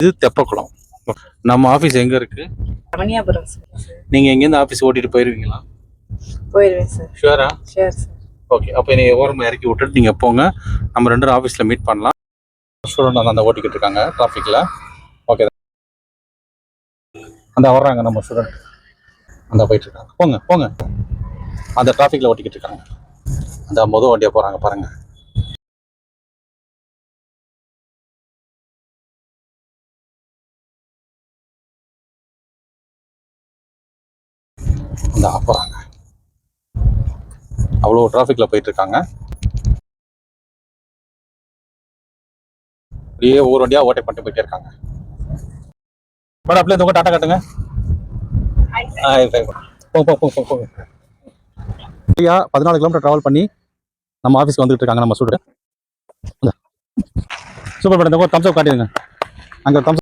இது தெப்பக்குளம். நம்ம ஆஃபீஸ் எங்கே இருக்குது? மணியாபுரம் சார். நீங்கள் எங்கேருந்து ஆஃபீஸ் ஓட்டிகிட்டு போயிடுவீங்களா? போயிடுவேன் சார். ஷுவரா? Sure sir. ஓகே, அப்போ என்னை ஓரமாக இறக்கி விட்டுட்டு நீங்கள் போங்க. நம்ம 2 ஆஃபீஸில் மீட் பண்ணலாம். ஸ்டூடெண்ட் அந்த ஓட்டிக்கிட்டு இருக்காங்க டிராஃபிக்கில். ஓகே, அந்த வர்றாங்க நம்ம ஸ்டூடெண்ட். அந்த போயிட்டுருக்காங்க. போங்க போங்க. அந்த டிராஃபிக்கில் ஓட்டிக்கிட்டு இருக்காங்க. அந்த மொதல் வண்டியாக போகிறாங்க பாருங்கள். அந்த போகிறாங்க. அவ்வளோ டிராஃபிக்கில் போயிட்டுருக்காங்க. அப்படியே ஒவ்வொரு வண்டியாக ஓட்டை பண்ணிட்டு போயிட்டே இருக்காங்க. மேடம் அப்படியே இந்த டாட்டா காட்டுங்க. போங்க. ஐயா 14 கிலோமீட்டர் ட்ராவல் பண்ணி நம்ம ஆஃபீஸ்க்கு வந்துட்டு இருக்காங்க நம்ம ஸ்டூடெண்ட். சூப்பர் மேடம், இந்த தம்ஸ் அப் காட்டிடுங்க. அங்கே தம்ஸ்